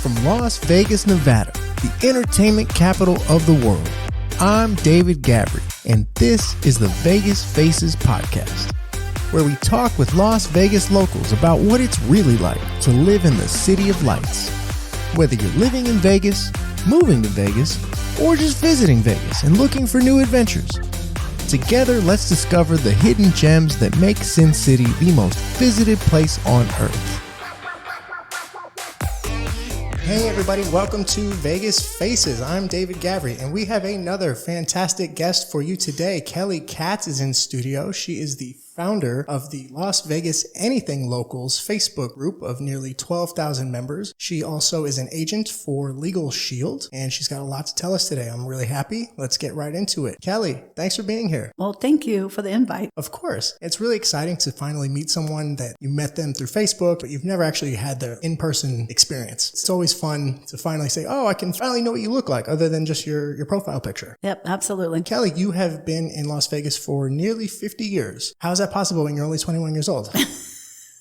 From Las Vegas, Nevada, the entertainment capital of the world, I'm David Gavri, and this is the Vegas Faces podcast, where we talk with Las Vegas locals about what it's really like to live in the City of Lights. Whether you're living in Vegas, moving to Vegas, or just visiting Vegas and looking for new adventures, together let's discover the hidden gems that make Sin City the most visited place on earth. Hey everybody, welcome to Vegas Faces. I'm David Gavri, and we have another fantastic guest for you today. Kelly Katz is in studio. She is the founder of the Las Vegas Anything Locals Facebook group of nearly 12,000 members. She also is an agent for Legal Shield, and she's got a lot to tell us today. I'm really happy. Let's get right into it. Kelly, thanks for being here. Well, thank you for the invite. Of course. It's really exciting to finally meet someone that you met them through Facebook, but you've never actually had the in-person experience. It's always fun to finally say, oh, I can finally know what you look like, other than just your profile picture. Yep, absolutely. Kelly, you have been in Las Vegas for nearly 50 years. How is that possible when you're only 21 years old?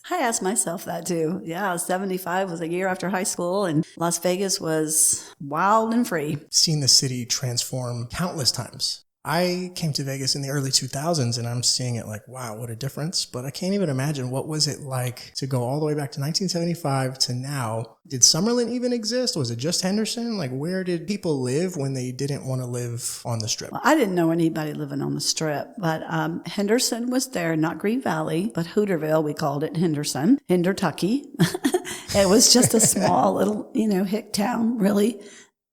I asked myself that too. Yeah, 75 was a year after high school, and Las Vegas was wild and free. Seen the city transform countless times. I came to Vegas in the early 2000s, and I'm seeing it like, wow, what a difference. But I can't even imagine, what was it like to go all the way back to 1975 to now? Did Summerlin even exist? Was it just Henderson? Like, where did people live when they didn't want to live on the Strip? Well, I didn't know anybody living on the Strip, but Henderson was there, not Green Valley, but Hooterville, we called it Henderson, Hendertucky. It was just a small little, hick town, really.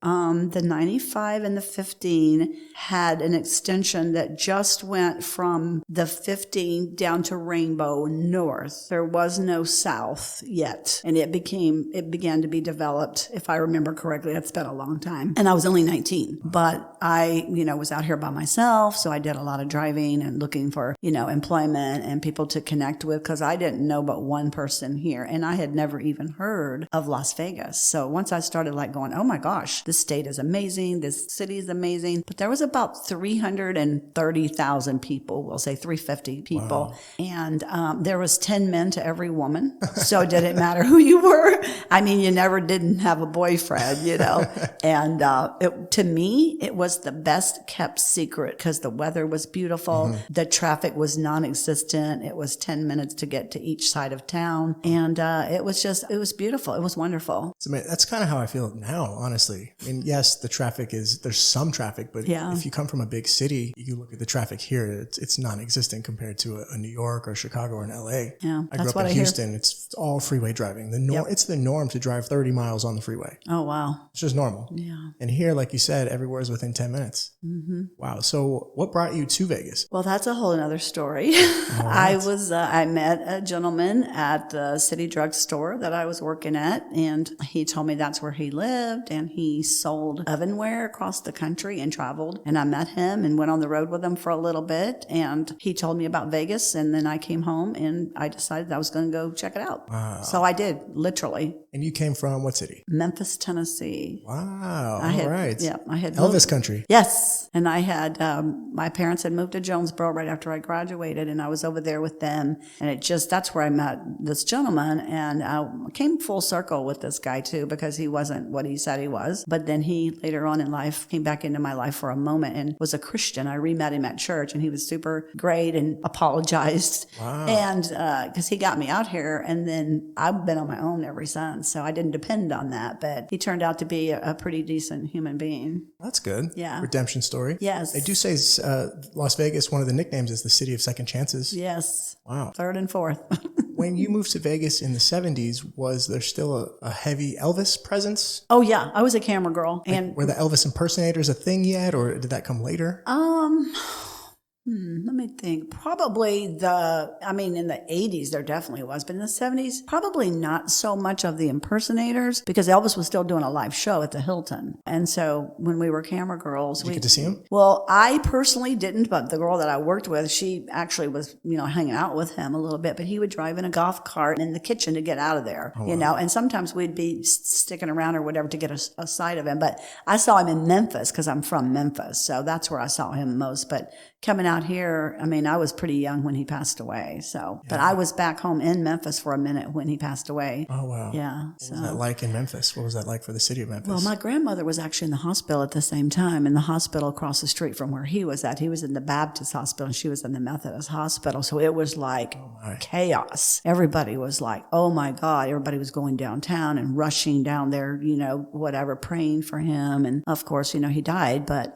The 95 and the 15 had an extension that just went from the 15 down to Rainbow north. There was no south yet. And it began to be developed. If I remember correctly, it's been a long time. And I was only 19, but I, was out here by myself. So I did a lot of driving and looking for, employment and people to connect with, because I didn't know but one person here. And I had never even heard of Las Vegas. So once I started going, oh my gosh, this state is amazing. This city is amazing. But there was about 330,000 people. We'll say 350 people. Wow. And there was 10 men to every woman. So it didn't matter who you were. I mean, you never didn't have a boyfriend, And to me, it was the best kept secret because the weather was beautiful. Mm-hmm. The traffic was non-existent. It was 10 minutes to get to each side of town. And it was beautiful. It was wonderful. So, that's kind of how I feel now, honestly. I mean, yes, the traffic there's some traffic, but if you come from a big city, you look at the traffic here, it's non-existent compared to a New York or Chicago or an LA. Yeah, I grew up in Houston. It's all freeway driving. It's the norm to drive 30 miles on the freeway. Oh, wow. It's just normal. Yeah. And here, like you said, everywhere is within 10 minutes. Mm-hmm. Wow. So what brought you to Vegas? Well, that's a whole other story. Right. I met a gentleman at the city drugstore that I was working at, and he told me that's where he lived, and he sold ovenware across the country and traveled. And I met him and went on the road with him for a little bit, and he told me about Vegas, and then I came home and I decided I was going to go check it out. Wow. So I did, literally. And you came from what city? Memphis, Tennessee. Wow. All right. Yeah, I had Elvis country. Yes. And I had, my parents had moved to Jonesboro right after I graduated, and I was over there with them. And that's where I met this gentleman. And I came full circle with this guy too, because he wasn't what he said he was. But then he later on in life came back into my life for a moment and was a Christian. I re-met him at church, and he was super great and apologized. Wow. And because he got me out here, and then I've been on my own ever since. So I didn't depend on that, but he turned out to be a pretty decent human being. That's good. Yeah. Redemption story. Yes. They do say Las Vegas, one of the nicknames is the city of second chances. Yes. Wow. Third and fourth. When you moved to Vegas in the 70s, was there still a heavy Elvis presence? Oh yeah, I was a camera girl. And were the Elvis impersonators a thing yet, or did that come later? Let me think. Probably in the 80s there definitely was, but in the 70s, probably not so much of the impersonators, because Elvis was still doing a live show at the Hilton. And so when we were camera girls, Did you get to see him? Well, I personally didn't, but the girl that I worked with, she actually was, hanging out with him a little bit, but he would drive in a golf cart in the kitchen to get out of there, wow. and sometimes we'd be sticking around or whatever to get a sight of him. But I saw him in Memphis because I'm from Memphis. So that's where I saw him most. But coming out out here, I mean, I was pretty young when he passed away. So, but I was back home in Memphis for a minute when he passed away. Oh, wow. Yeah. What was that like in Memphis? What was that like for the city of Memphis? Well, my grandmother was actually in the hospital at the same time, in the hospital across the street from where he was at. He was in the Baptist hospital and she was in the Methodist hospital. So it was like chaos. Everybody was like, oh my God. Everybody was going downtown and rushing down there, you know, whatever, praying for him. And of course, you know, he died. But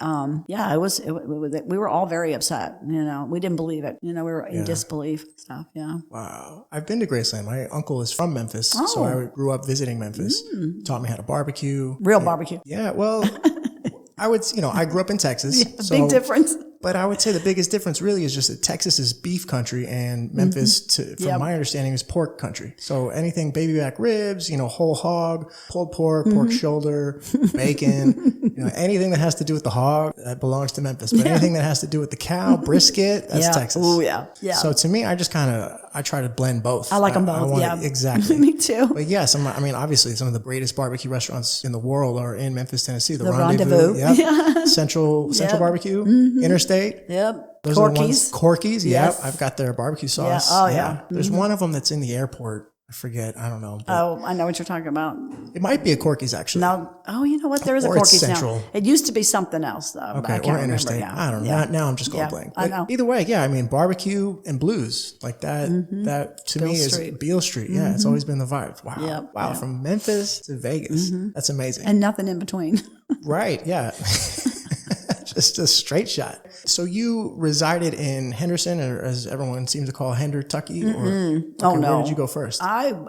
yeah, we were all very upset. You know, we didn't believe it. You know, we were in disbelief and stuff. Yeah. Wow. I've been to Graceland. My uncle is from Memphis. So I grew up visiting Memphis. Taught me how to barbecue. Real barbecue. Yeah. Well, I grew up in Texas. Yeah, so, big difference. But I would say the biggest difference really is just that Texas is beef country and Memphis, from my understanding, is pork country. So anything baby back ribs, you know, whole hog, pulled pork, pork shoulder, bacon, you know, anything that has to do with the hog, that belongs to Memphis. But anything that has to do with the cow, brisket, that's Texas. Oh, yeah. Yeah. So to me, I try to blend both. I like them both. Exactly. Me too. But yes, obviously some of the greatest barbecue restaurants in the world are in Memphis, Tennessee. The Rendezvous. Yep. Central Barbecue, Interstate. Yep. Those Corky's. are the ones. Corky's. Yes. Yep. I've got their barbecue sauce. Yeah. Oh, yeah. There's one of them that's in the airport. I forget. I don't know. Oh, I know what you're talking about. It might be a Corky's actually. No. Oh, you know what? There is a Or it's Corky's Central. now. It used to be something else though. Okay. I can't Or Interstate. remember. I don't know. Now I'm just going blank. But I know. either way, barbecue and blues like that. That to me is Beale Street. Yeah. It's always been the vibe. Wow. Yep. Wow. From Memphis to Vegas. That's amazing. And nothing in between. Right. Yeah. Just a straight shot. So you resided in Henderson, or as everyone seems to call Hendertucky, or no. where did you go first? I've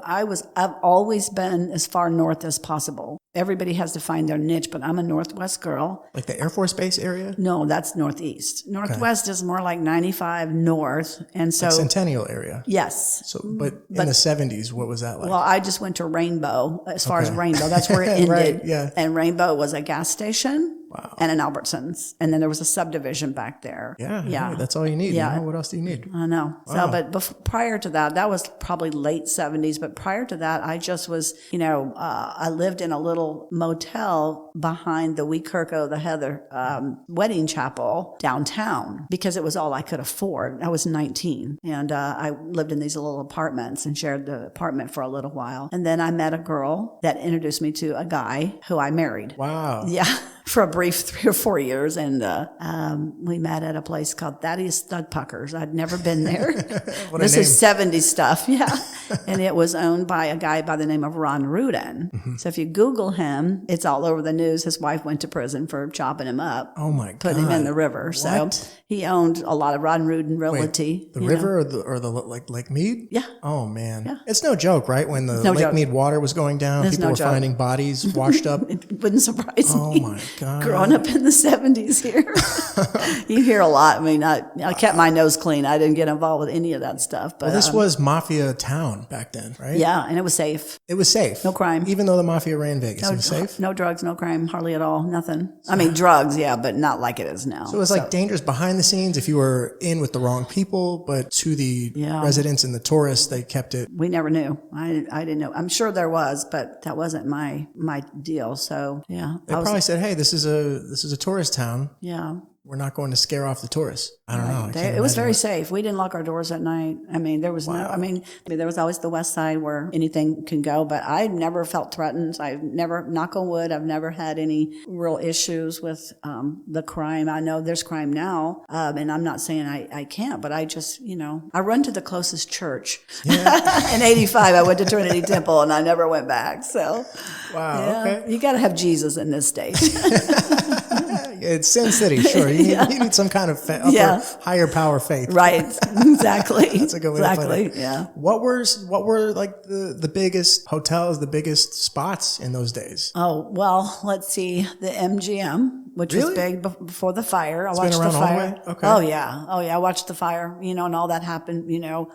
always been as far north as possible. Everybody has to find their niche, but I'm a Northwest girl. Like the Air Force Base area? No, that's Northeast. Northwest is more like 95 north, and so like Centennial area. Yes. So, but in the 70s, what was that like? Well, I just went to Rainbow. As far as Rainbow, that's where it ended. Right, yeah. And Rainbow was a gas station. Wow. And an Albertsons. And then there was a subdivision back there. Yeah. Hey, that's all you need. Yeah. You know, what else do you need? I know. Wow. So, but prior to that was probably late 70s. But prior to that, I just was, I lived in a little motel behind the Weekirko, the Heather wedding chapel downtown because it was all I could afford. I was 19 and I lived in these little apartments and shared the apartment for a little while. And then I met a girl that introduced me to a guy who I married. Wow. Yeah. For a brief 3 or 4 years. And we met at a place called Thaddeus Stud Puckers. I'd never been there. This is 70s stuff. Yeah. And it was owned by a guy by the name of Ron Rudin. Mm-hmm. So if you Google him, it's all over the news. His wife went to prison for chopping him up. Oh my God. Put him in the river. What? So he owned a lot of Ron Rudin Realty. Wait, the river or the like Lake Mead? Yeah. Oh man. Yeah. It's no joke, right? When the Lake Mead water was going down, people were finding bodies washed up. It wouldn't surprise me. Oh my God. Growing up in the 70s here. You hear a lot. I mean, I kept my nose clean. I didn't get involved with any of that stuff. But this was Mafia town back then, right? Yeah, and it was safe. It was safe. No crime. Even though the Mafia ran Vegas, it was safe? No drugs, no crime, hardly at all, nothing. I mean, drugs, yeah, but not like it is now. So it was like dangerous behind the scenes if you were in with the wrong people, but to the residents and the tourists, they kept it. We never knew. I didn't know. I'm sure there was, but that wasn't my deal. So, yeah. They probably said, hey, this is a tourist town. Yeah. We're not going to scare off the tourists. I don't know. It was very safe. We didn't lock our doors at night. I mean, there was there was always the west side where anything can go, but I never felt threatened. I've never, knock on wood, I've never had any real issues with the crime. I know there's crime now, and I'm not saying I can't, but I just, I run to the closest church. Yeah. In 85, I went to Trinity Temple, and I never went back. So, wow, okay. You got to have Jesus in this state. It's Sin City, sure. You need some kind of higher power faith. Right, exactly. That's a good way to put it. Yeah. What were like the biggest hotels, the biggest spots in those days? Oh, well, let's see. The MGM, which was big before the fire. I watched the fire. All the way? Okay. Oh, yeah. I watched the fire, and all that happened,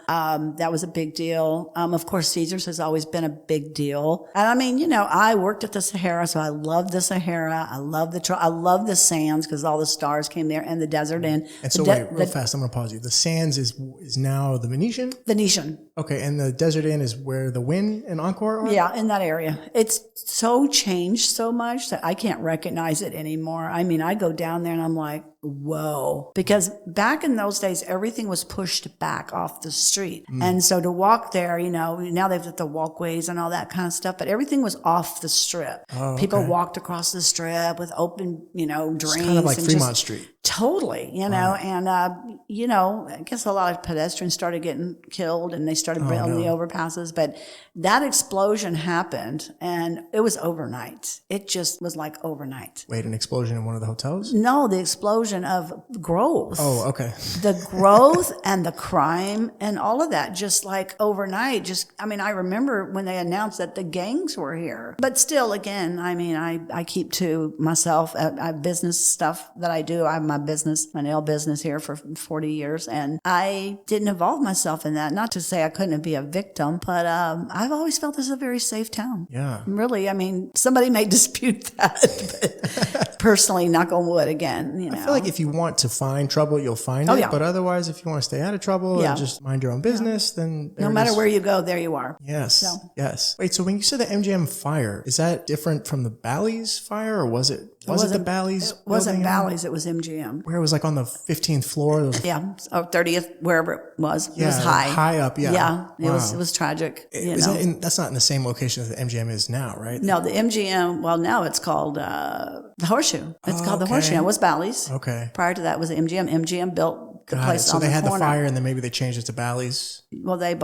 that was a big deal. Of course, Caesars has always been a big deal. And I mean, I worked at the Sahara, so I love the Sahara. I love the sands because all the stars came there, and the Desert Inn. And so wait, real fast, I'm going to pause you. The sands is now the Venetian? Venetian. Okay, and the Desert Inn is where the Wynn and Encore are? Yeah, in that area. It's so changed so much that I can't recognize it anymore. anymore. I mean, I go down there and I'm like, whoa. Because back in those days, everything was pushed back off the street. And so to walk there, now they've got the walkways and all that kind of stuff, but everything was off the strip. Oh, People okay. walked across the strip with open, drains. It's kind of like Fremont Street. Totally, Wow. and, I guess a lot of pedestrians started getting killed and they started building the overpasses. But that explosion happened and it was overnight. It just was like overnight. Wait, an explosion in one of the hotels? No, the explosion of growth. Oh, okay. The growth and the crime and all of that, just like overnight. I remember when they announced that the gangs were here. But still, again, I keep to myself. I have business stuff that I do. I have my nail business here for 40 years. And I didn't involve myself in that. Not to say I couldn't be a victim, but I've always felt this is a very safe town. Yeah. Really, somebody may dispute that. But personally, knock on wood again. I feel like if you want to find trouble, you'll find it. Yeah. But otherwise, if you want to stay out of trouble and just mind your own business, then no matter where you go, there you are. Yes. So. Yes. Wait, so when you said the MGM fire, is that different from the Bally's fire, or was it the Bally's? It wasn't building? Bally's, it was MGM. Where it was like on the 15th floor? Yeah, or 30th, wherever it was. It was high. High up, yeah. Yeah, it Wow. was tragic. That's not in the same location as the MGM is now, right? No, the MGM, well, now it's called the Horseshoe. It's called the Horseshoe. It was Bally's. Okay. Prior to that was the MGM. MGM built the place So on they the had corner. the fire, and then maybe they changed it to Bally's. Well, they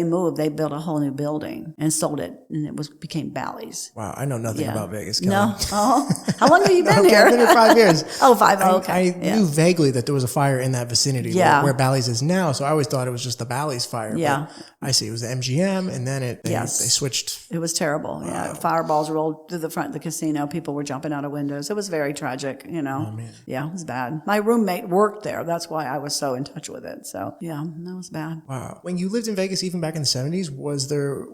moved. They built a whole new building and sold it, and it became Bally's. Wow, I know nothing Yeah. about Vegas. Kelly. No? Oh, how long have you been Okay, here? I've been here 5 years. Oh, 5. Okay. I knew vaguely that there was a fire in that vicinity Yeah. where Bally's is now, so I always thought it was just the Bally's fire. Yeah. But I see. It was the MGM, and then they switched. It was terrible. Yeah. Fireballs rolled through the front of the casino. People were jumping out of windows. It was very tragic, Oh, man. Yeah, it was bad. My roommate worked there. That's why I was so in touch with it. So, yeah, that was bad. Wow. When you lived in Vegas, even back in the 70s, was there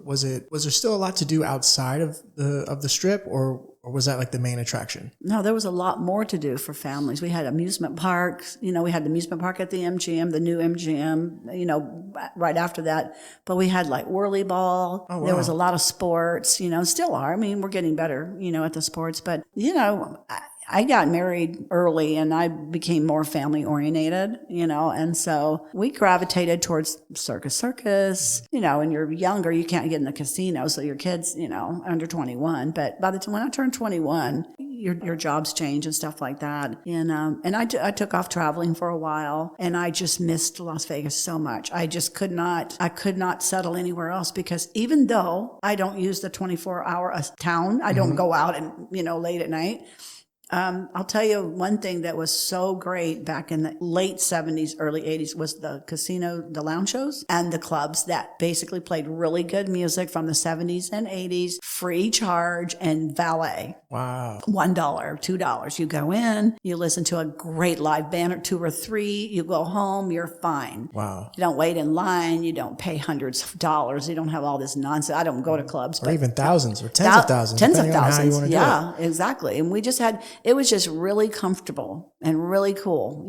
still a lot to do outside of the strip, or was that like the main attraction? No, there was a lot more to do for families. We had amusement parks. We had the amusement park at the MGM, the new MGM, right after that. But we had like whirly ball. Oh, wow. There was a lot of sports, still are. We're getting better, at the sports. But, I got married early and I became more family oriented, and so we gravitated towards circus. When you're younger, you can't get in the casino. So your kids, under 21. But by the time when I turned 21, your jobs change and stuff like that. And I took off traveling for a while and I just missed Las Vegas so much. I could not settle anywhere else because even though I don't use the 24-hour town, I don't go out and, late at night. I'll tell you one thing that was so great back in the late 70s, early 80s was the casino, the lounge shows and the clubs that basically played really good music from the 70s and 80s, free charge and valet. Wow. $1, $2. You go in, you listen to a great live band or 2 or 3, you go home, you're fine. Wow. You don't wait in line, you don't pay hundreds of dollars, you don't have all this nonsense. I don't go to clubs. Or even thousands or tens of thousands. Tens of depending on how you thousands. want to Yeah, exactly. And it was just really comfortable and really cool,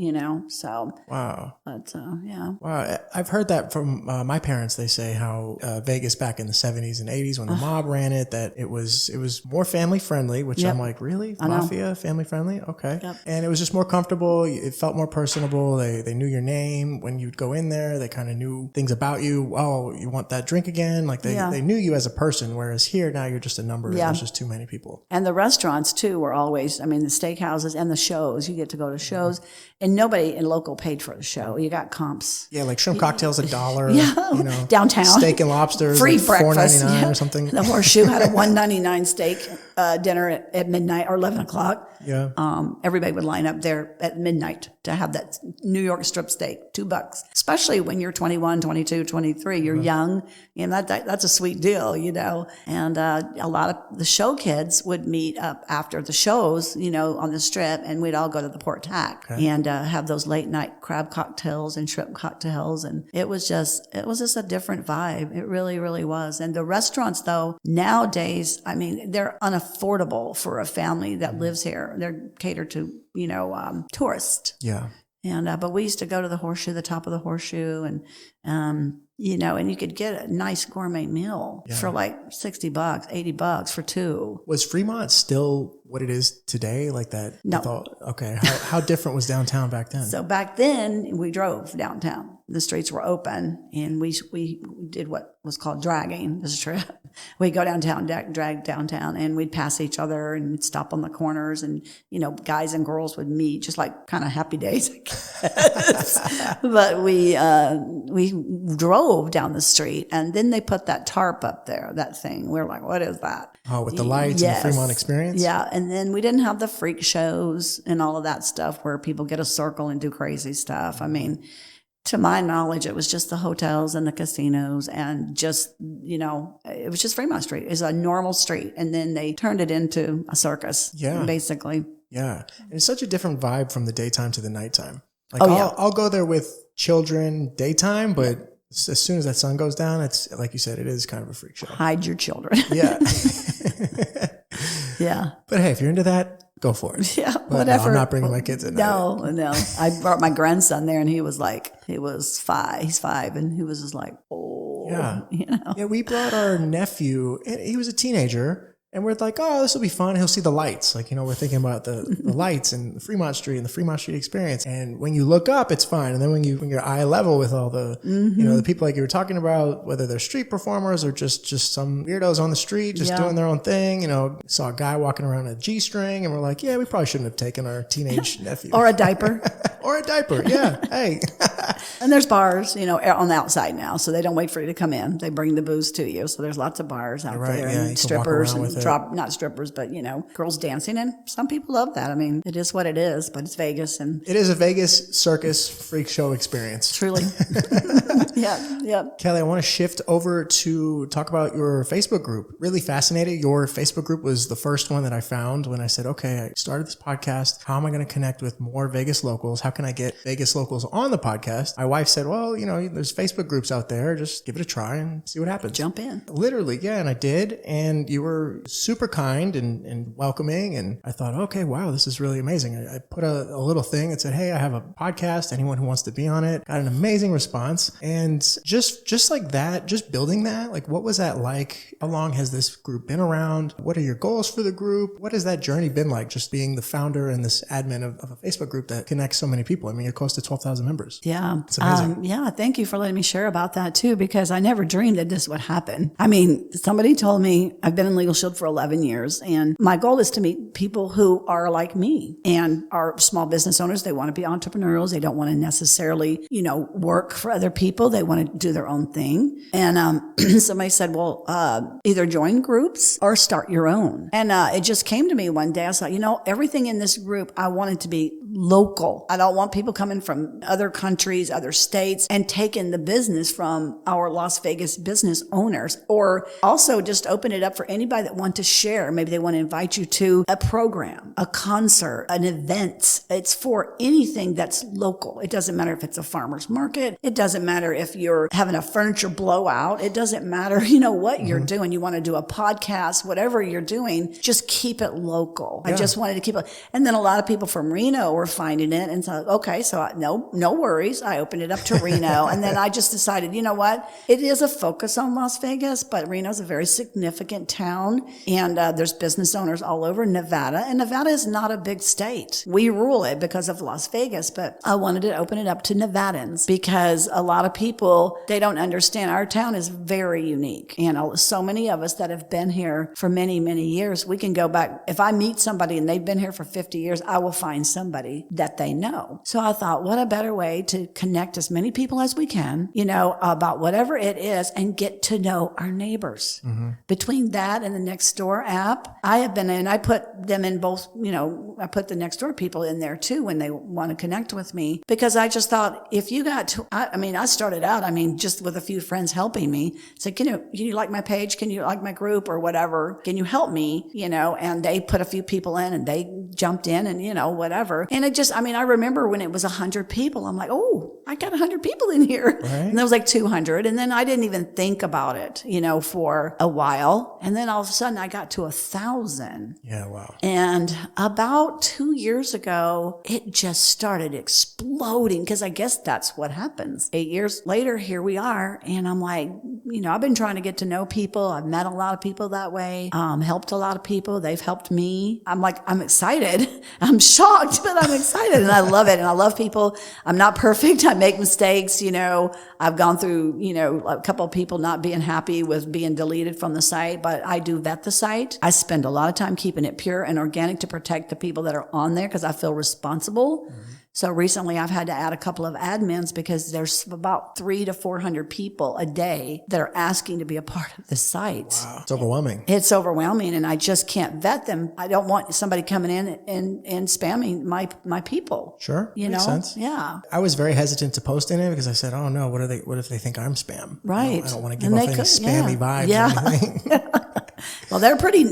so. Wow. But, yeah. Wow. I've heard that from my parents. They say how Vegas back in the 70s and 80s when the mob ran it, that it was more family friendly, which Yep. I'm like, really? I know. Mafia, family friendly? Okay. Yep. And it was just more comfortable. It felt more personable. They knew your name. When you'd go in there, they kind of knew things about you. Oh, you want that drink again? Like they knew you as a person, whereas here now you're just a number. Yeah. There's just too many people. And the restaurants too were always, the steakhouses and the shows, you get to go to shows and nobody in local paid for the show. You got comps. Yeah, like shrimp cocktails $1. Yeah. Downtown. Steak and lobsters Free like breakfast. $4.99 or something. The Horseshoe had a $1.99 steak dinner at midnight or 11 o'clock. Yeah. Everybody would line up there at midnight to have that New York strip steak, $2, especially when you're 21, 22, 23, you're young, and that's a sweet deal, and a lot of the show kids would meet up after the shows, on the strip, and we'd all go to the Port Tack and have those late night crab cocktails and shrimp cocktails. And it was just a different vibe. It really, really was. And the restaurants though, nowadays, they're unaffordable for a family that lives here. They're catered to, tourists. Yeah. And, but we used to go to the Horseshoe, the top of the Horseshoe, and, and you could get a nice gourmet meal for like $60, $80 for two. Was Fremont still what it is today? Like that? No. Okay. How different was downtown back then? So back then we drove downtown. The streets were open, and we did what was called dragging the strip. We'd go downtown, drag downtown, and we'd pass each other and we'd stop on the corners, and guys and girls would meet, just like kind of Happy Days, I guess. But we drove down the street, and then they put that tarp up there, that thing. We were like, what is that? Oh, with the lights and the Fremont experience? Yeah, and then we didn't have the freak shows and all of that stuff where people get a circle and do crazy stuff. I mean, to my knowledge, it was just the hotels and the casinos, and just, it was just Fremont Street. It's a normal street. And then they turned it into a circus, basically. Yeah. And it's such a different vibe from the daytime to the nighttime. Like, I'll go there with children daytime, but as soon as that sun goes down, it's like you said, it is kind of a freak show. Hide your children. Yeah. Yeah. But hey, if you're into that, go for it. Yeah, but whatever. No, I'm not bringing my kids in. No. I brought my grandson there, and he was 5. He's 5, and he was just like, oh. Yeah. Yeah, we brought our nephew, and he was a teenager. And we're like, oh, this will be fun. He'll see the lights. Like, we're thinking about the lights and the Fremont Street and the Fremont Street experience. And when you look up, it's fine. And then when you're eye level with all the, the people like you were talking about, whether they're street performers or just some weirdos on the street, just doing their own thing, saw a guy walking around a G-string, and we're like, yeah, we probably shouldn't have taken our teenage nephew. Or a diaper. Or a diaper. Yeah. Hey. And there's bars, on the outside now. So they don't wait for you to come in. They bring the booze to you. So there's lots of bars out there, and strippers and not strippers, but girls dancing, and some people love that. I mean, it is what it is, but it's Vegas, and it is a Vegas circus freak show experience. Truly. Yeah. Kelly, I want to shift over to talk about your Facebook group. Really fascinated. Your Facebook group was the first one that I found when I said, okay, I started this podcast. How am I going to connect with more Vegas locals? How can I get Vegas locals on the podcast? My wife said, well, there's Facebook groups out there. Just give it a try and see what happens. Jump in. Literally. Yeah. And I did. And you were super kind and welcoming. And I thought, okay, wow, this is really amazing. I put a little thing that said, hey, I have a podcast. Anyone who wants to be on it. Got an amazing response. And just like that, just building that, like, what was that like? How long has this group been around? What are your goals for the group? What has that journey been like, just being the founder and this admin of a Facebook group that connects so many people? I mean, you're close to 12,000 members. Yeah. It's amazing. Thank you for letting me share about that too, because I never dreamed that this would happen. I mean, somebody told me, I've been in Legal Shield for 11 years, and my goal is to meet people who are like me and are small business owners. They want to be entrepreneurs. They don't want to necessarily, work for other people. They want to do their own thing. And somebody said, well, either join groups or start your own. And it just came to me one day. I was like, everything in this group, I want it to be local. I don't want people coming from other countries, other states, and taking the business from our Las Vegas business owners, or also just open it up for anybody that want to share. Maybe they want to invite you to a program, a concert, an event. It's for anything that's local. It doesn't matter if it's a farmer's market. It doesn't matter if you're having a furniture blowout. It doesn't matter, what you're doing. You want to do a podcast, whatever you're doing, just keep it local. Yeah. I just wanted to keep it. And then a lot of people from Reno were finding it. And so, okay, so no worries. I opened it up to Reno. And then I just decided, you know what? It is a focus on Las Vegas, but Reno's a very significant town. And there's business owners all over Nevada. And Nevada is not a big state. We rule it because of Las Vegas, but I wanted to open it up to Nevadans because a lot of people, they don't understand. Our town is very unique. And so many of us that have been here for many, many years, we can go back. If I meet somebody and they've been here for 50 years, I will find somebody that they know. So I thought, what a better way to connect as many people as we can, about whatever it is, and get to know our neighbors. Mm-hmm. Between that and the Nextdoor app, I have been in, I put them in both, I put the Nextdoor people in there too when they want to connect with me, because I just thought, if you got to, I started out, just with a few friends helping me, said, can you like my page? Can you like my group or whatever? Can you help me? And they put a few people in and they jumped in and, whatever. And it just, I remember when it was 100 people, I'm like, oh, I got 100 people in here. Right. And there was like 200. And then I didn't even think about it, for a while. And then all of a sudden then I got to 1,000. Yeah, wow. And about 2 years ago, it just started exploding because I guess that's what happens. 8 years later, here we are. And I'm like, I've been trying to get to know people. I've met a lot of people that way, helped a lot of people. They've helped me. I'm like, I'm excited. I'm shocked, but I'm excited and I love it. And I love people. I'm not perfect. I make mistakes. I've gone through, a couple of people not being happy with being deleted from the site, but I do vet the site. I spend a lot of time keeping it pure and organic to protect the people that are on there because I feel responsible. Mm-hmm. So recently I've had to add a couple of admins because there's about 300 to 400 people a day that are asking to be a part of the site. Wow. It's overwhelming. It's overwhelming and I just can't vet them. I don't want somebody coming in and spamming my people. Sure. Makes sense. Yeah. I was very hesitant to post in it because I said, oh no, what if they think I'm spam? Right. I don't want to give off any spammy vibes or anything. Well, they're pretty,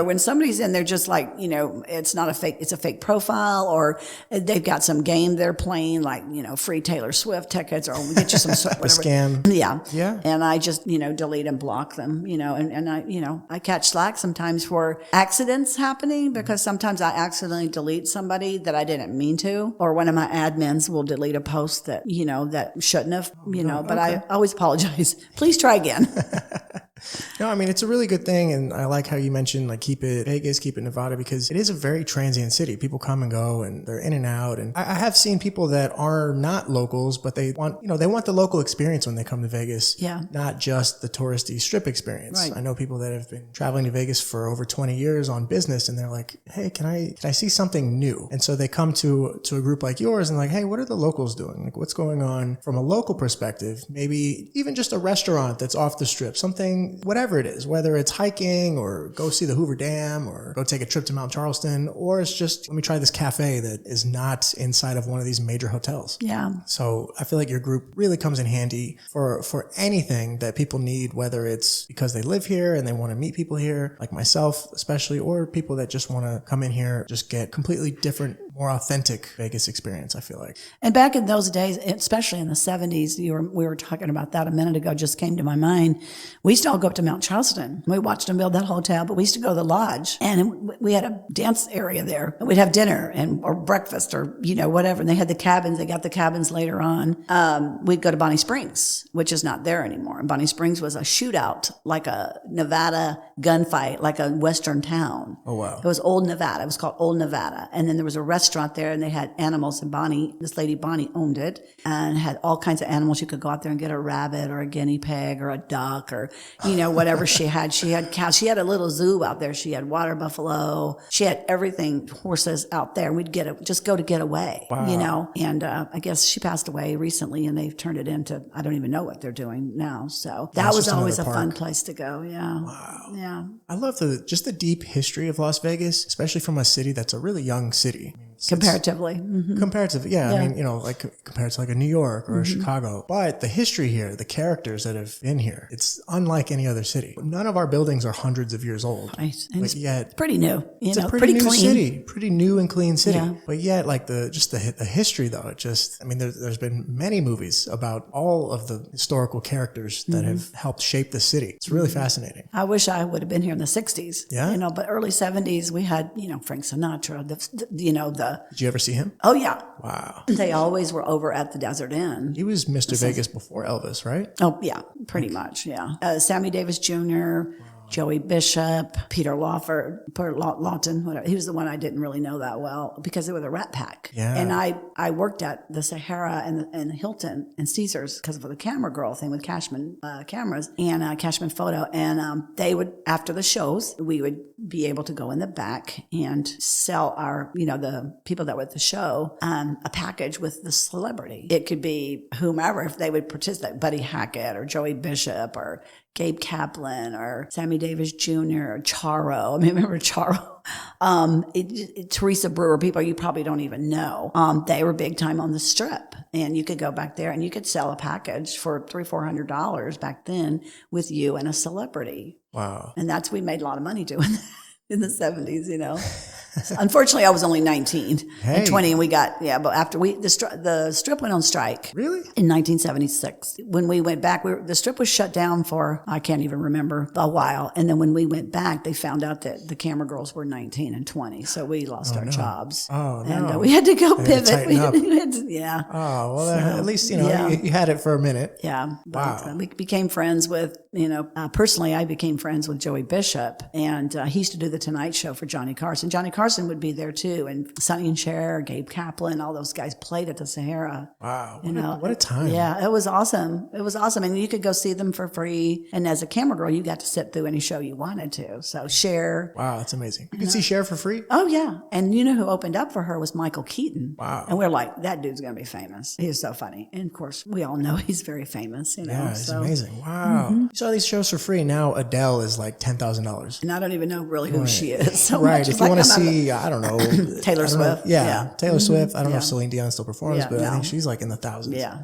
when somebody's in, they're just like, it's not a fake, it's a fake profile, or they've got some game they're playing, like, free Taylor Swift tickets, or we'll get you some whatever. A scam. Yeah. Yeah. And I just, delete and block them, and I catch slack sometimes for accidents happening because sometimes I accidentally delete somebody that I didn't mean to, or one of my admins will delete a post that, that shouldn't have, but I always apologize. Please try again. No, I mean, it's a really good thing. And I like how you mentioned, like, keep it Vegas, keep it Nevada, because it is a very transient city. People come and go and they're in and out. And I have seen people that are not locals, but they want, they want the local experience when they come to Vegas. Yeah. Not just the touristy strip experience. Right. I know people that have been traveling to Vegas for over 20 years on business and they're like, hey, can I see something new? And so they come to a group like yours and like, hey, what are the locals doing? Like, what's going on from a local perspective? Maybe even just a restaurant that's off the strip, something, whatever it is, whether it's hiking or go see the Hoover Dam or go take a trip to Mount Charleston, or it's just, let me try this cafe that is not inside of one of these major hotels. Yeah. So I feel like your group really comes in handy for anything that people need, whether it's because they live here and they want to meet people here, like myself especially, or people that just want to come in here, just get completely different, more authentic Vegas experience, I feel like. And back in those days, especially in the 70s, we were talking about that a minute ago, just came to my mind. We used to all go up to Mount Charleston. We watched them build that hotel, but we used to go to the lodge and we had a dance area there. We'd have dinner or breakfast or, whatever. And they had the cabins. They got the cabins later on. We'd go to Bonnie Springs, which is not there anymore. And Bonnie Springs was a shootout, like a Nevada gunfight, like a Western town. Oh, wow. It was Old Nevada. It was called Old Nevada. And then there was a restaurant there and they had animals, and this lady Bonnie owned it and had all kinds of animals. You could go out there and get a rabbit or a guinea pig or a duck or, whatever she had. She had cows. She had a little zoo out there. She had water buffalo. She had everything, horses out there. We'd just go to get away, wow. And I guess she passed away recently and they've turned it into, I don't even know what they're doing now. So that was always a fun place to go. Yeah. Wow. Yeah. I love the deep history of Las Vegas, especially from a city that's a really young city. Comparatively. Mm-hmm. Comparatively, yeah. I mean, like compared to like a New York or a Chicago. But the history here, the characters that have been here, it's unlike any other city. None of our buildings are hundreds of years old. Right. And but yet, it's pretty new. It's a pretty new clean city. Pretty new and clean city. Yeah. But yet, like the history though, there's been many movies about all of the historical characters that have helped shape the city. It's really fascinating. I wish I would have been here in the 60s. Yeah. But early 70s, we had, Frank Sinatra, Did you ever see him? Oh, yeah. Wow. They always were over at the Desert Inn. He was Mr. Vegas before Elvis, right? Oh, yeah, pretty much, yeah. Sammy Davis Jr., Joey Bishop, Peter Lawton, whatever. He was the one I didn't really know that well because they were the Rat Pack. Yeah. And I worked at the Sahara and Hilton and Caesars because of the camera girl thing with Cashman cameras and Cashman Photo. And they would, after the shows, we would be able to go in the back and sell our, the people that were at the show, a package with the celebrity. It could be whomever, if they would participate, Buddy Hackett or Joey Bishop or Gabe Kaplan or Sammy Davis Jr. or Charo. I mean, remember Charo? Teresa Brewer, people you probably don't even know. They were big time on the Strip, and you could go back there and you could sell a package for $300-400 back then with you and a celebrity. Wow. And we made a lot of money doing that in the 70s, Unfortunately, I was only 19 Hey. and 20, and we got, but after the strip went on strike. Really? In 1976. When we went back, the strip was shut down for, I can't even remember, a while. And then when we went back, they found out that the camera girls were 19 and 20. So we lost our jobs. Oh, and no. We had to go They had to pivot. tighten up. Yeah. Oh, well, at least, you had it for a minute. Yeah. Wow. But, we became friends with, personally, I became friends with Joey Bishop, and he used to do the Tonight Show for Johnny Carson. Johnny Carson would be there too, and Sonny and Cher, Gabe Kaplan, all those guys played at the Sahara. Wow. What a time. Yeah, it was awesome. It was awesome. And you could go see them for free. And as a camera girl, you got to sit through any show you wanted to. So Cher. Wow, that's amazing. You could see Cher for free? Oh, yeah. And you know who opened up for her was Michael Keaton. Wow. And we're like, that dude's going to be famous. He is so funny. And of course, we all know he's very famous. Yeah, it's amazing. Wow. You saw these shows for free. Now Adele is like $10,000. And I don't even know really who she is. So Right. much. If you want to see, I don't know. Taylor Swift. Yeah, Taylor Swift. I don't know if Celine Dion still performs, but I think she's like in the thousands. Yeah.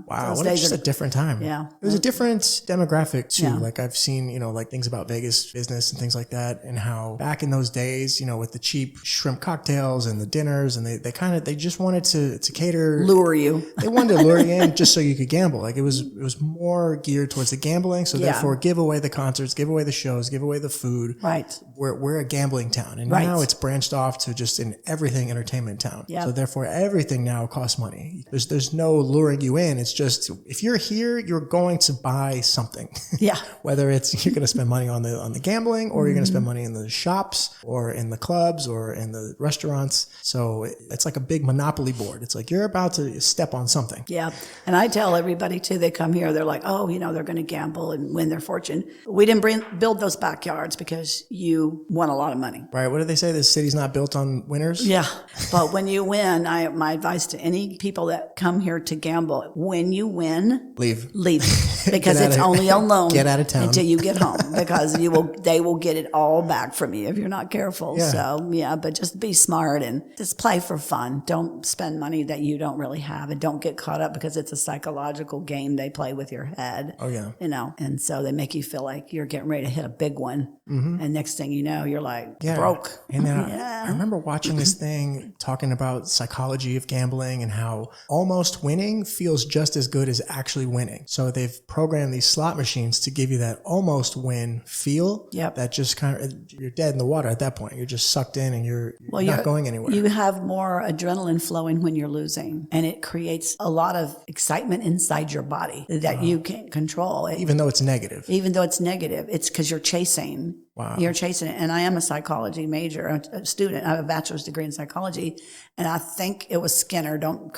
Wow. What just a different time. Yeah. It was a different demographic too. Yeah. Like I've seen, like things about Vegas business and things like that, and how back in those days, with the cheap shrimp cocktails and the dinners, and they just wanted to cater, lure you. They wanted to lure you in just so you could gamble. Like it was more geared towards the gambling. So therefore, give away the concerts, give away the shows, give away the food. Right. We're a gambling town, and now it's branched off to just in everything entertainment town. Yep. So therefore, everything now costs money. There's no luring you in. It's just if you're here, you're going to buy something. Yeah. Whether it's you're going to spend money on the gambling, or you're going to spend money in the shops, or in the clubs, or in the restaurants. So it's like a big monopoly board. It's like you're about to step on something. Yeah. And I tell everybody too, they come here, they're like, oh, they're going to gamble and win their fortune. We didn't build those backyards because you won a lot of money. Right. What do they say? This city's not built on winners? Yeah. But when you win, my advice to any people that come here to gamble, when you win, leave. Because it's only a loan. Get out of town until you get home, because they will get it all back from you if you're not careful. Yeah. So but just be smart and just play for fun. Don't spend money that you don't really have, and don't get caught up because it's a psychological game they play with your head. Oh yeah. And so they make you feel like you're getting ready to hit a big one. Mm-hmm. And next thing you know, you're like broke. And then I remember watching this thing talking about psychology of gambling and how almost winning feels just as good as actually winning. So they've programmed these slot machines to give you that almost win feel. Yep. That just you're dead in the water at that point. You're just sucked in and you're not going anywhere. You have more adrenaline flowing when you're losing, and it creates a lot of excitement inside your body that you can't control. Even though it's negative. It's because you're chasing. Wow. You're chasing it. And I am a psychology major, a student. I have a bachelor's degree in psychology. And I think it was Skinner. Don't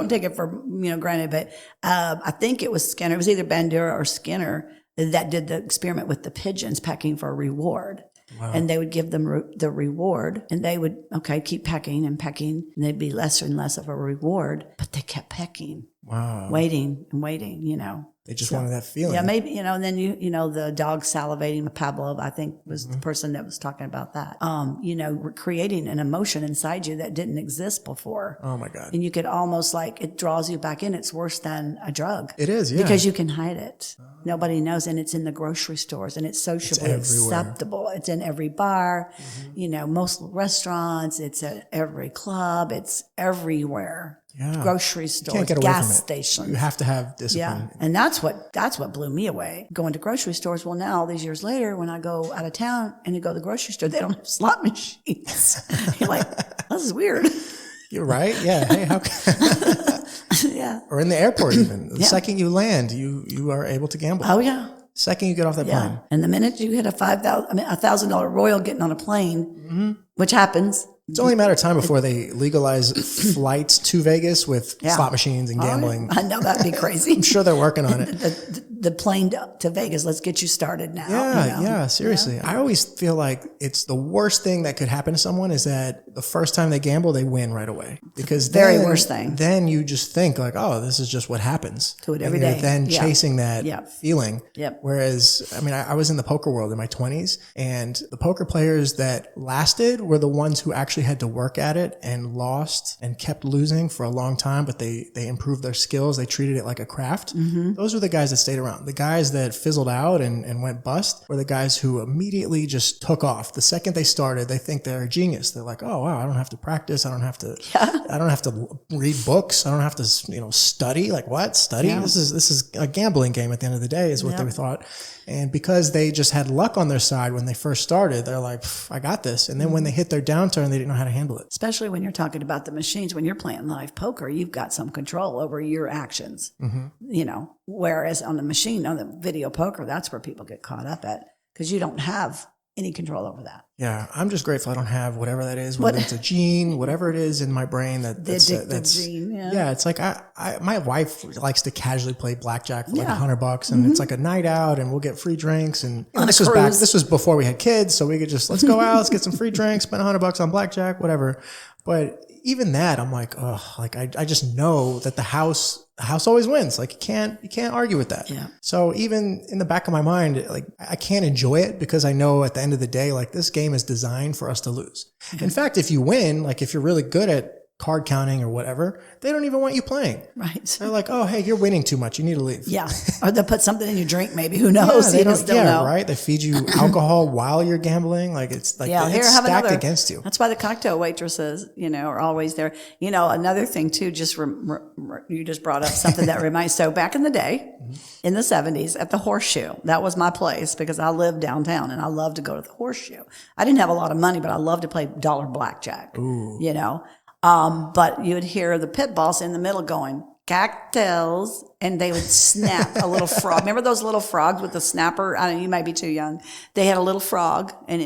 take it for, granted, but, I think it was Skinner. It was either Bandura or Skinner that did the experiment with the pigeons pecking for a reward. Wow. And they would give them the reward, and they would, keep pecking, and they'd be less and less of a reward, but they kept pecking. Wow. Waiting and waiting, They just wanted that feeling. Yeah, maybe, and then the dog salivating, Pavlov, I think, was the person that was talking about that. Creating an emotion inside you that didn't exist before. Oh my God. And you could almost it draws you back in. It's worse than a drug. It is, yeah. Because you can hide it. Nobody knows, and it's in the grocery stores, and it's socially acceptable. It's in every bar, most restaurants, it's at every club, it's everywhere. Yeah. Grocery stores, gas stations. You have to have discipline. Yeah. And that's what blew me away. Going to grocery stores. Well, now all these years later, when I go out of town and you go to the grocery store, they don't have slot machines. You're like, this is weird. You're right. Yeah. Hey, how yeah. Or in the airport even. The second you land, you are able to gamble. Oh yeah. Second you get off that plane. And the minute you hit a $1,000 royal getting on a plane, which happens. It's only a matter of time before they legalize flights to Vegas with slot machines and gambling. I know that'd be crazy. I'm sure they're working on it. The plane to Vegas, let's get you started now. Yeah, seriously. Yeah. I always feel like it's the worst thing that could happen to someone is that the first time they gamble, they win right away. Because very worst thing. Then you just think like, oh, this is just what happens. Do it every day. Then chasing that feeling. Yep. Whereas, I was in the poker world in my 20s, and the poker players that lasted were the ones who actually had to work at it and lost and kept losing for a long time, but they improved their skills. They treated it like a craft. Mm-hmm. Those were the guys that stayed around around. The guys that fizzled out and went bust were the guys who immediately just took off. The second they started, they think they're a genius. They're like, oh wow, I don't have to practice. I don't have to read books. I don't have to, study. Like what? Study? Yeah. This is a gambling game at the end of the day is what they thought. And because they just had luck on their side when they first started, they're like, I got this. And then when they hit their downturn, they didn't know how to handle it. Especially when you're talking about the machines. When you're playing live poker, you've got some control over your actions, whereas on the machine, on the video poker, that's where people get caught up at because you don't have any control over that. Yeah, I'm just grateful I don't have whatever that is, whether it's a gene, whatever it is in my brain that's gene. Yeah, it's like my wife likes to casually play blackjack for like $100, and it's like a night out, and we'll get free drinks. And this was before we had kids, so we could just let's go out, let's get some free drinks, spend $100 on blackjack, whatever. But even that, I'm like, I just know that the house always wins. Like you can't argue with that. Yeah. So even in the back of my mind, like I can't enjoy it because I know at the end of the day, like this game is designed for us to lose. In fact, if you win, like if you're really good at card counting or whatever, they don't even want you playing. Right. They're like, oh, hey, you're winning too much. You need to leave. Yeah. Or they'll put something in your drink, maybe. Who knows? They don't know. Right. They feed you alcohol while you're gambling. Like it's like it's stacked against you. That's why the cocktail waitresses, are always there. Another thing too, you just brought up something that reminds. So back in the day, in the 70s at the Horseshoe, that was my place because I lived downtown and I loved to go to the Horseshoe. I didn't have a lot of money, but I loved to play dollar blackjack. Ooh. But you would hear the pit boss in the middle going, cocktails, and they would snap a little frog. Remember those little frogs with the snapper? I don't know, you might be too young. They had a little frog, and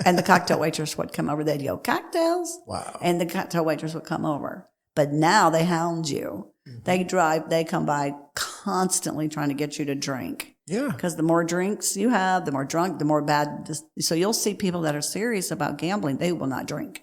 and the cocktail waitress would come over. They'd go, cocktails? Wow. And the cocktail waitress would come over. But now they hound you. Mm-hmm. They come by constantly trying to get you to drink. Yeah. Because the more drinks you have, the more drunk, the more bad. So you'll see people that are serious about gambling, they will not drink.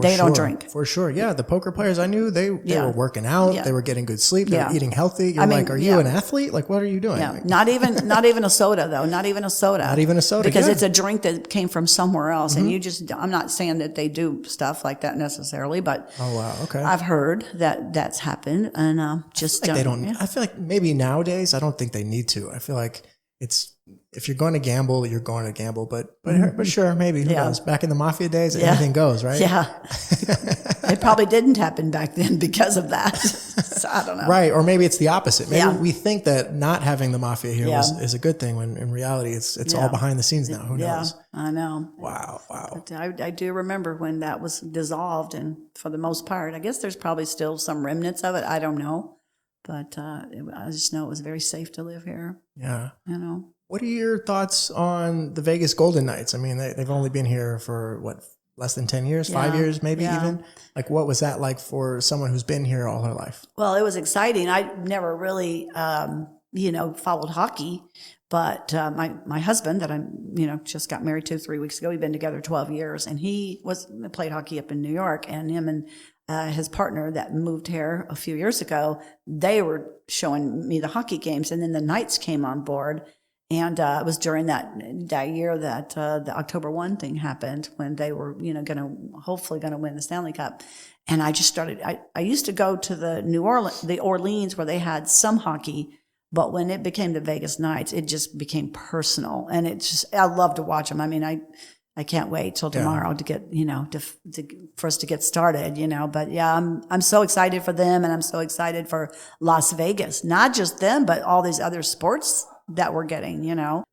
They don't drink. For sure. Yeah. The poker players I knew, they were working out. Yeah. They were getting good sleep. They were eating healthy. You're like, are you an athlete? Like, what are you doing? Yeah. Like, not even a soda though. Not even a soda. Not even a soda. Because it's a drink that came from somewhere else. And I'm not saying that they do stuff like that necessarily, but oh, wow. Okay. I've heard that that's happened and they don't. Yeah. I feel like maybe nowadays, I don't think they need to. I feel like if you're going to gamble, you're going to gamble. But sure, maybe. Who knows? Back in the Mafia days, anything goes, right? Yeah. It probably didn't happen back then because of that. So I don't know. Right. Or maybe it's the opposite. Maybe we think that not having the Mafia here is a good thing when in reality it's all behind the scenes now. Who knows? I know. Wow. But I do remember when that was dissolved, and for the most part, I guess there's probably still some remnants of it. I don't know. But I just know it was very safe to live here. Yeah. What are your thoughts on the Vegas Golden Knights? I mean, they've only been here for, less than 10 years, 5 years, maybe even? Like, what was that like for someone who's been here all her life? Well, it was exciting. I never really, followed hockey. But my husband that I just got married to 3 weeks ago, we've been together 12 years, and he played hockey up in New York, and him and his partner that moved here a few years ago, they were showing me the hockey games, and then the Knights came on board, and it was during that year that the October 1 thing happened when they were hopefully going to win the Stanley Cup, and I just started. I used to go to the Orleans where they had some hockey. But when it became the Vegas Knights, it just became personal, and I love to watch them. I mean, I can't wait till tomorrow to get for us to get started. But I'm so excited for them, and I'm so excited for Las Vegas. Not just them, but all these other sports that we're getting.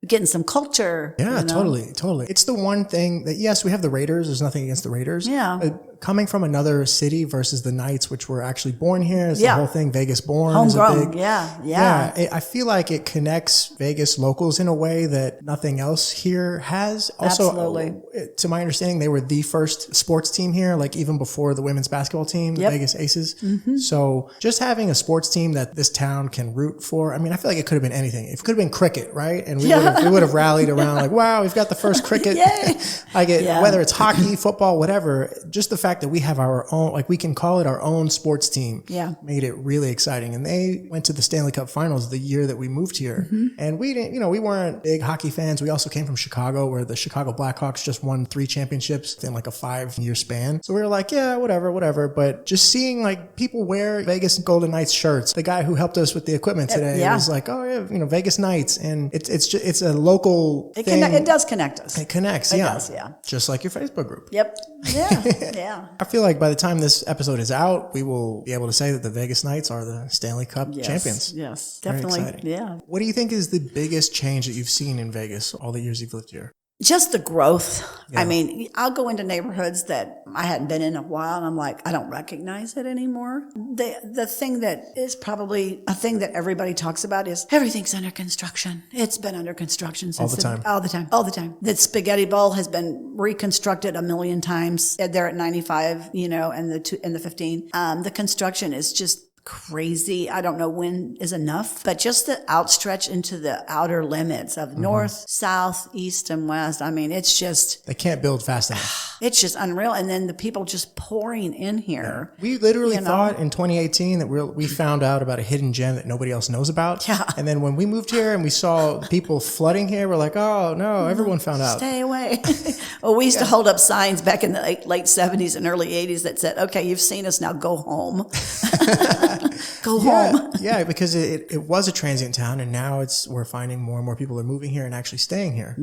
Getting some culture. Yeah, totally. It's the one thing that we have the Raiders. There's nothing against the Raiders. Yeah. Coming from another city versus the Knights, which were actually born here. It's the whole thing. Vegas born. Homegrown. I feel like it connects Vegas locals in a way that nothing else here has. Also, absolutely. To my understanding, they were the first sports team here, like even before the women's basketball team, the Vegas Aces. Mm-hmm. So just having a sports team that this town can root for. I mean, I feel like it could have been anything. It could have been cricket, right? And we would have rallied around like, wow, we've got the first cricket. Yay. Whether it's hockey, football, whatever, just the fact that we have our own, like we can call it our own sports team made it really exciting. And they went to the Stanley Cup Finals the year that we moved here. And we didn't, we weren't big hockey fans. We also came from Chicago, where the Chicago Blackhawks just won 3 championships in like a 5-year span. So we were like, yeah, whatever. But just seeing like people wear Vegas Golden Knights shirts. The guy who helped us with the equipment today was like, oh yeah, Vegas Knights. And it's a local thing. It does connect us. It connects, It does, yeah. Just like your Facebook group. Yep. Yeah. I feel like by the time this episode is out, we will be able to say that the Vegas Knights are the Stanley Cup champions. Yes, Very definitely. exciting. Yeah. What do you think is the biggest change that you've seen in Vegas all the years you've lived here? Just the growth. Yeah. I mean, I'll go into neighborhoods that I hadn't been in a while, and I'm like, I don't recognize it anymore. The thing that is probably a thing that everybody talks about is everything's under construction. It's been under construction since all the time. The Spaghetti Bowl has been reconstructed 1,000,000 times. They're at 95, and the 15. The construction is just crazy. I don't know when is enough, but just the outstretch into the outer limits of north, south, east, and west. I mean, it's just... They can't build fast enough. It's just unreal. And then the people just pouring in here. Yeah. We literally thought in 2018 that we found out about a hidden gem that nobody else knows about. Yeah. And then when we moved here and we saw people flooding here, we're like, oh no, everyone found out. Stay away. Well, we used to hold up signs back in the late 70s and early 80s that said, okay, you've seen us, now go home. Go home. Yeah, because it was a transient town, and now we're finding more and more people are moving here and actually staying here.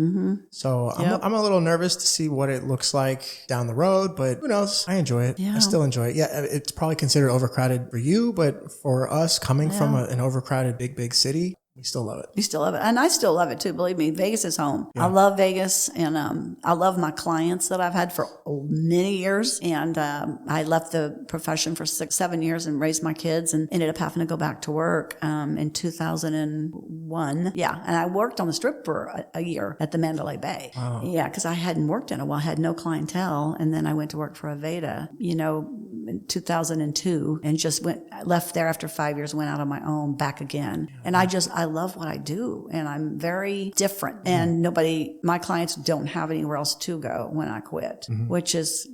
So I'm a little nervous to see what it looks like down the road, but who knows? I enjoy it. Yeah. I still enjoy it. Yeah, it's probably considered overcrowded for you, but for us coming from an overcrowded big city, we still love it. You still love it. And I still love it too. Believe me, Vegas is home. Yeah. I love Vegas, and I love my clients that I've had for many years. And I left the profession for 6-7 years and raised my kids and ended up having to go back to work in 2001. Yeah. And I worked on the Strip for a year at the Mandalay Bay. Wow. Yeah, because I hadn't worked in a while, had no clientele. And then I went to work for Aveda, in 2002, and just left there after 5 years, went out on my own, back again. Yeah. And I love what I do, and I'm very different. And my clients don't have anywhere else to go when I quit, which is,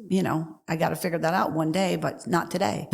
I got to figure that out one day, but not today.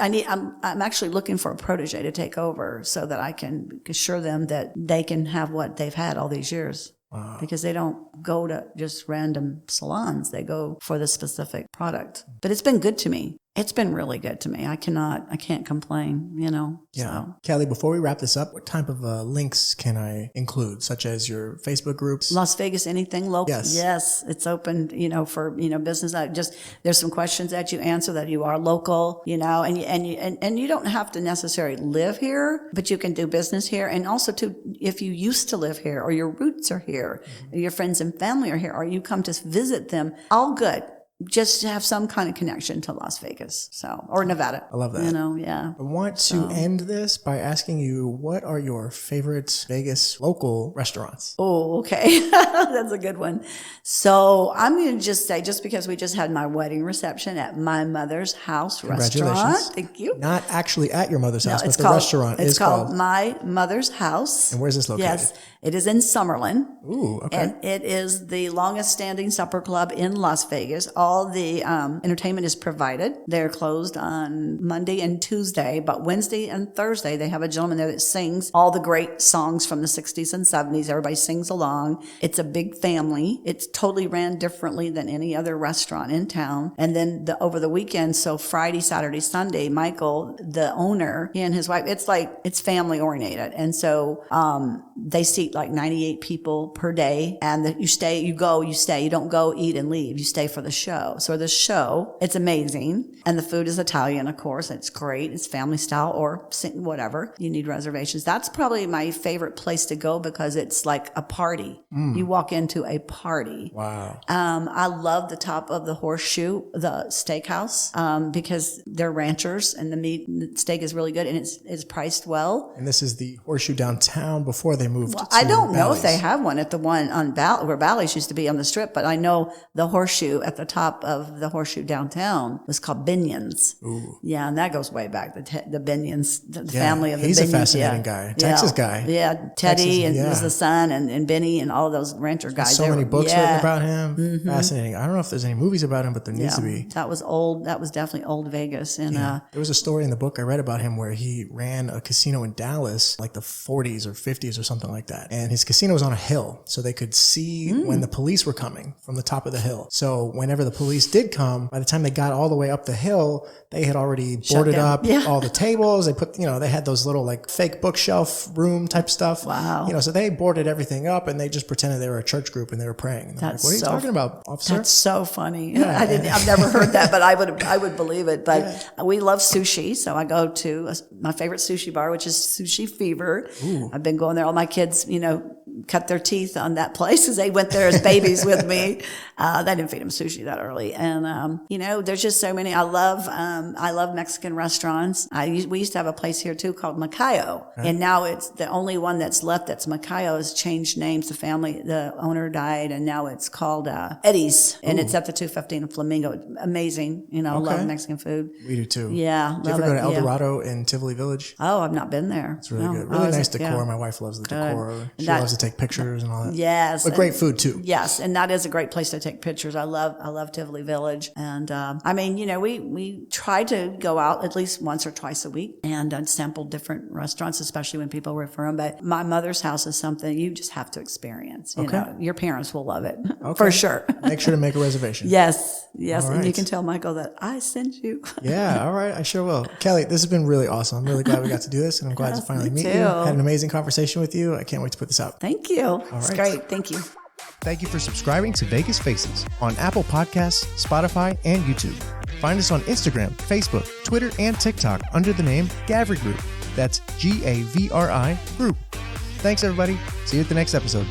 I'm actually looking for a protege to take over so that I can assure them that they can have what they've had all these years. Wow. Because they don't go to just random salons. They go for the specific product. But it's been good to me. It's been really good to me. I can't complain, Yeah. So. Kelly, before we wrap this up, what type of links can I include, such as your Facebook groups? Las Vegas, anything local? Yes. It's open, for, business. There's some questions that you answer that you are local, and you don't have to necessarily live here, but you can do business here. And also too, if you used to live here or your roots are here, your friends and family are here, or you come to visit them, all good. Just to have some kind of connection to Las Vegas, or Nevada. I love that. Yeah. I want to end this by asking you, what are your favorite Vegas local restaurants? Oh, okay. That's a good one. So I'm going to just say, just because we just had my wedding reception at my mother's house restaurant. Thank you. Not actually at your mother's house, but the restaurant is called My Mother's House. And where's this located? Yes. It is in Summerlin. Ooh, okay. And it is the longest standing supper club in Las Vegas. All the entertainment is provided. They're closed on Monday and Tuesday, but Wednesday and Thursday, they have a gentleman there that sings all the great songs from the 60s and 70s. Everybody sings along. It's a big family. It's totally ran differently than any other restaurant in town. And then over the weekend, so Friday, Saturday, Sunday, Michael, the owner, he and his wife, it's family oriented. And so they seat like 98 people per day, and you stay. You don't go eat and leave. You stay for the show. So the show, it's amazing. And the food is Italian, of course. It's great. It's family style, or whatever. You need reservations. That's probably my favorite place to go because it's like a party. You walk into a party. Wow. I love the top of the Horseshoe, the steakhouse, because they're ranchers and the steak is really good and it's priced well. And this is the Horseshoe downtown before they moved to... I don't know if Bally's. they have one at the one on where Bally's used to be on the Strip, but I know the Horseshoe at the top of the Horseshoe downtown was called Binion's. Ooh. Yeah, and that goes way back. The Binion's, the family of the Binions. He's a fascinating guy. Texas guy. Yeah, Teddy was the son, and Benny and all of those rancher guys. So many books written about him. Fascinating. I don't know if there's any movies about him, but there needs to be. That was old. That was definitely old Vegas. And there was a story in the book I read about him where he ran a casino in Dallas, like the 40s or 50s or something like that. And his casino was on a hill, so they could see when the police were coming from the top of the hill. So whenever the police did come, by the time they got all the way up the hill, they had already boarded up all the tables. They put, they had those little like fake bookshelf room type stuff. Wow. So they boarded everything up and they just pretended they were a church group and they were praying. And That's like, what are you talking about, officer? That's so funny. Yeah. I've never heard that, but I would believe it. But we love sushi, so I go to my favorite sushi bar, which is Sushi Fever. Ooh. I've been going there. All my kids, cut their teeth on that place as they went there as babies with me. They didn't feed them sushi that early. And, there's just so many. I love Mexican restaurants. We used to have a place here too called Macayo. Okay. And now it's the only one that's left that's Macayo has changed names. The owner died and now it's called Eddie's. And it's at the 215 in Flamingo. Amazing. I love Mexican food. We do too. Yeah. Did you ever go to El Dorado in Tivoli Village? Oh, I've not been there. It's really good. Really nice decor. Yeah. My wife loves the decor. She loves to take pictures and all that. Yes. But great food too. Yes. And that is a great place to take pictures. I love Tivoli Village. And, we try to go out at least once or twice a week and sample different restaurants, especially when people refer them. But my mother's house is something you just have to experience. Your parents will love it for sure. Make sure to make a reservation. Yes. Right. And you can tell Michael that I sent you. Yeah. All right. I sure will. Kelly, this has been really awesome. I'm really glad we got to do this and I'm glad to finally meet you. Had an amazing conversation with you. I can't wait to put this out. Thank you. It's great. Thank you. Thank you for subscribing to Vegas Faces on Apple Podcasts, Spotify, and YouTube. Find us on Instagram, Facebook, Twitter, and TikTok under the name Gavri Group. That's Gavri Group. Thanks, everybody. See you at the next episode.